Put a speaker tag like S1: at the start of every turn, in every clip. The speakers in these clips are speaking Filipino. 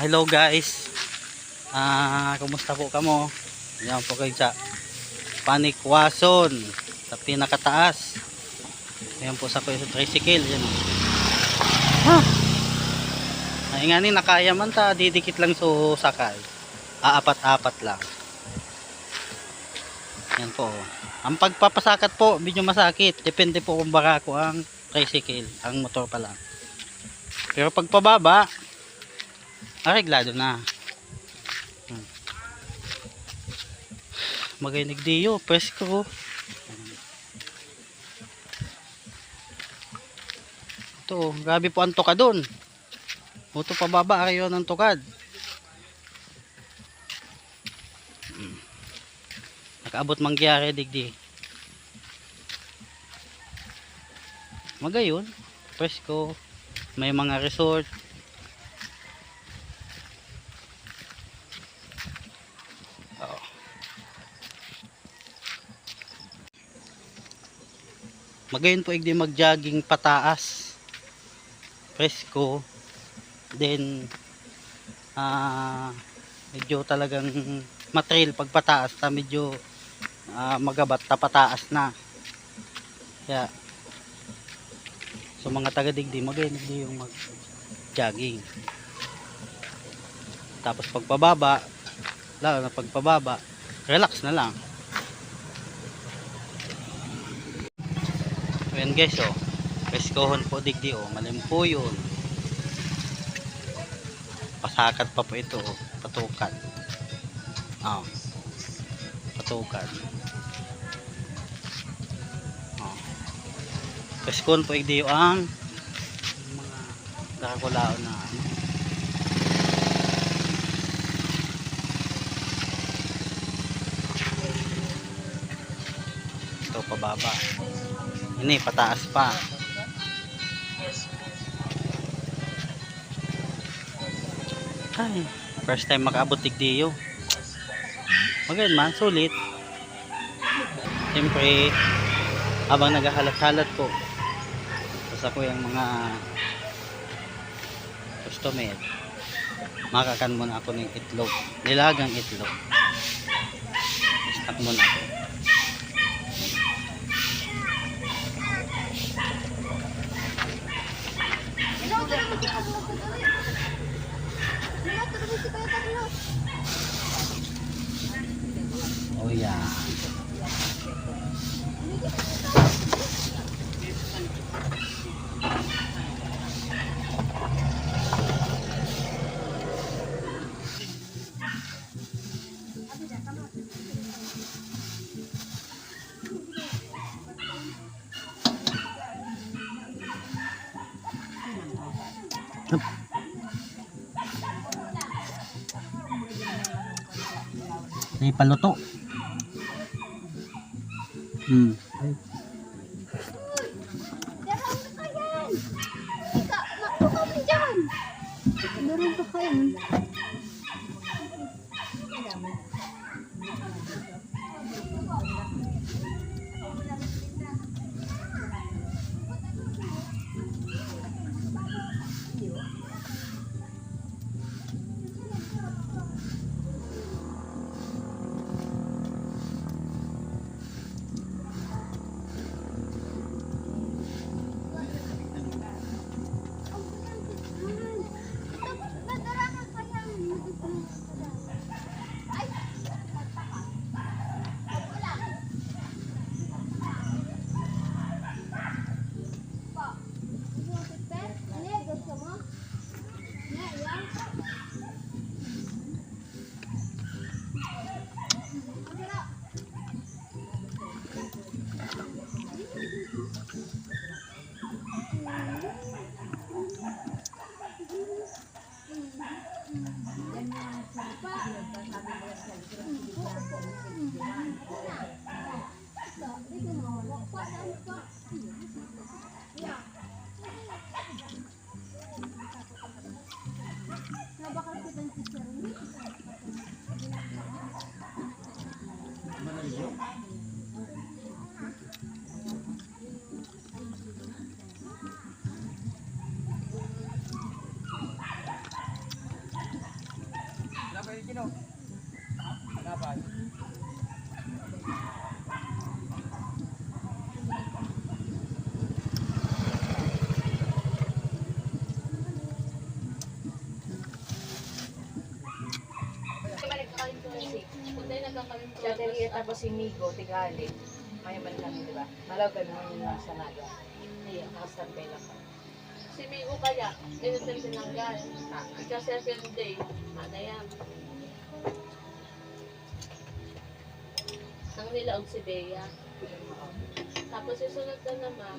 S1: Hello guys. Kumusta po kamo? Yan po kayo sa Panikwason sa pinakataas. Ayan po sa kuya sa tricycle. Yan. Ay nga ni nakaya man ta, didikit lang so sakay. Aapat-apat lang. Yan po. Ang pagpapasakat po, medyo masakit. Depende po kung barako ang tricycle, ang motor pa lang. Pero pag pababa, areglado na. Magaynig diyo, presko. Ito, grabe po ang tukad doon. Ito pababa, arayo ng tukad. Nakaabot mangyari digdi. Magayon, presko. May mga resort. Magayon po igdi mag-jogging pataas. Presko. Then medyo talagang matrail pag pataas ta medyo magabat ta pataas na. Kaya so mga taga digdi magayon igdi yung mag-jogging. Tapos pagpababa, lalo na pagpababa, relax na lang. Ayan guys, oh. Preskohon po digdi, oh. Malimpo yun. Pasakat pa po ito, oh. Patukan. Oh. Patukan. Oh. Preskohon po digdi ang mga karakulao na ano. Ito pababa. Ini pataas pa. Ay, first time makaabot digdiyo. Magayon man, sulit. Siyempre, habang naghahalat-halat po, basta po yung mga customer, makakan muna ako ng itlog. Nilagang itlog. Snack muna ako. Oh yeah. May paluto.
S2: Meron pa kayo. Siya Teria tapos si Migo, Tigali. Mayaman kami, di ba? Malaga naman yung nasa naga. Ayan, nakastambay lang kami.
S3: Si Migo kaya, innocent tinanggal. Ika second day, ano yan? Ang nilaog si Bea. Tapos susunod na naman,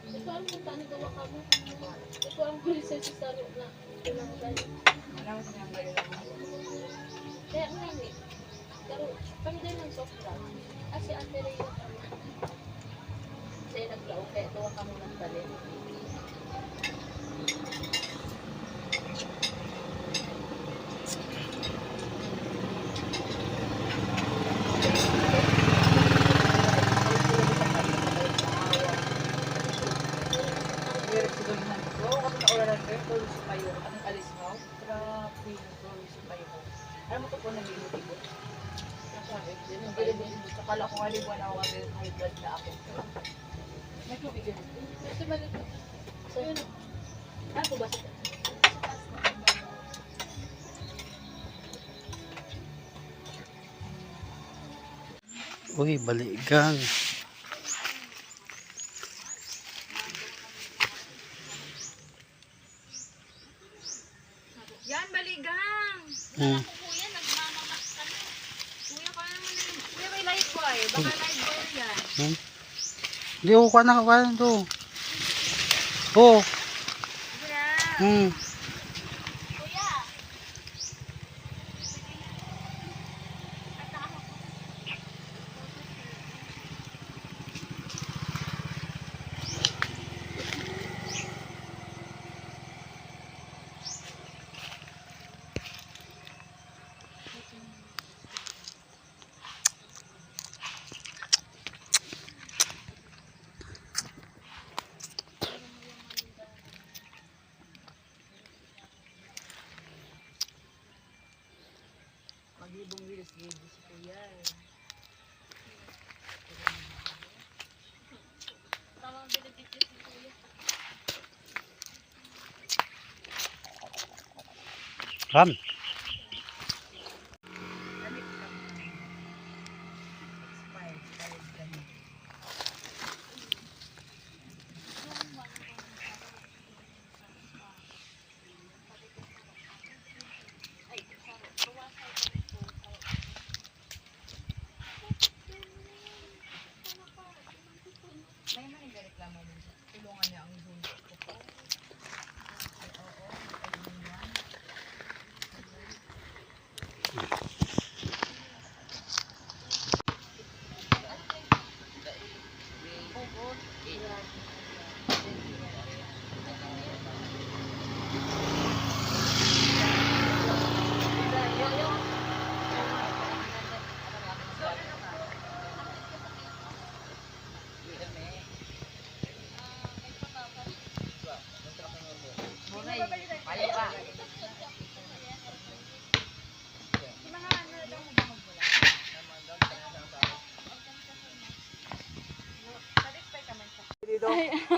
S3: hindi ko alam kung paano gawa ka mo. Hindi ko alam kung isa si Saro na tinanggal.
S2: Alam mo sinanggal lang ako.
S3: Kaya nga ni, pero kami din ng soft drink. Si Ate Rhea kami. Kasi naglaog, kaya gawa ka mo ng talin.
S2: Meron si Dolihan. Oo, kasi na-oraran ko yung tulog sa payo. Anong alis mo? Grabe, tulog sa payo. Alam mo ito po nag-ibo-ibo?
S3: Nasabi, din ang
S2: Nag-ibo-ibo. Sakala ko nga libuan ako kasi high blood na ako. Nag-ibo-ibo.
S3: Kasi balik ko. So yun, ano po ba siya?
S1: Uy, baligang.
S2: Yan, baligang!
S1: Hmm.
S2: Kuya, nagmamamas ka na. Kuya, kaya mo na yun. Kuya, may light boy. Baka light boy yan.
S1: Hmm. Hindi ako kuha to. Oh.
S2: Kuya!
S1: Hmm.
S2: Kuya! Mag-ibong wilis-wilis si Kuya eh.
S3: Tamang binibigyan si Kuya.
S1: Ram.
S2: Lamig ka mo. Expired. Expired ka mo. May nagreklamo din siya. Tulungan niya ang Zoom ko po. Ay, oo. Ayun yan. Payo ka.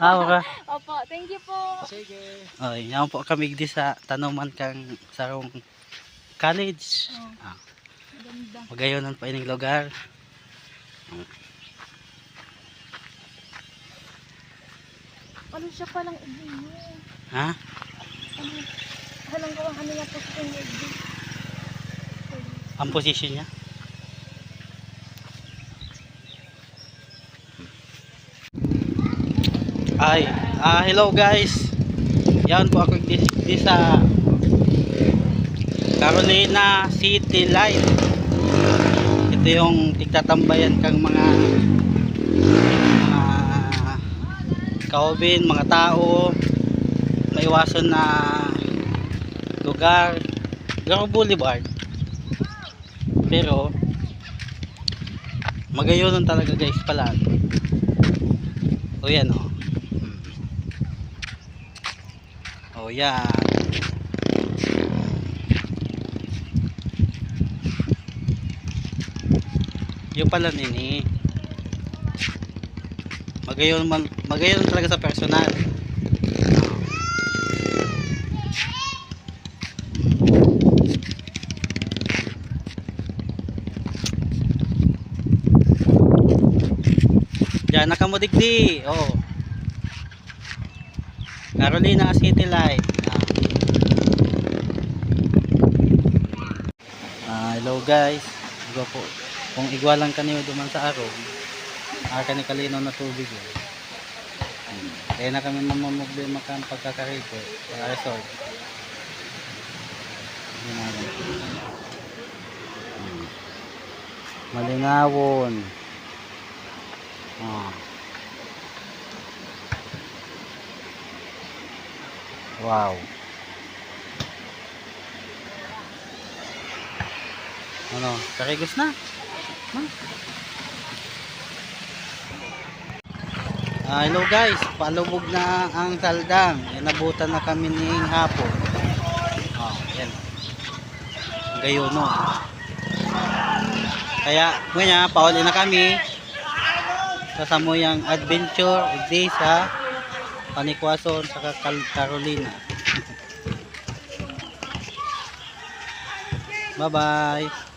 S1: Ah,
S3: Opo, thank you po.
S1: okay. Yan po kami di sa tanuman kang sarong college. Ah.
S3: Ganda.
S1: Magayonan pa ining lugar.
S3: Ano siya palang ibig
S1: Ha?
S3: Ano? Halang gawang ano nga po sa kanya ibig.
S1: Ang posisyon niya? Ay, hello guys. Yan po ako di sa Carolina City Light. Ito yung tigtatambayan kang mga kaobin, mga tao, maiwasan na lugar, Garo Boulevard. Pero magayonon talaga guys pala. O yan o. O yan. Yung pala nini. Magayon talaga sa personal. Diyan na kamo digdi. Oh. Carolina City Light. Hello guys. Igo po. Kung igwalang kaniyo duman sa araw, kani kalinaw na tubig. Kaya na kami mamamproblema kang pagkakarito sa resort. Malingawon. Wow. Ano, karigos na? Hello guys, palubog na ang saldang. Inabutan na kami ning hapon. Yan. Gayon no. Kaya ngayon pauli na kami sa Samuyang Adventure ugdi sa Panikwason sa Carolina. Bye bye.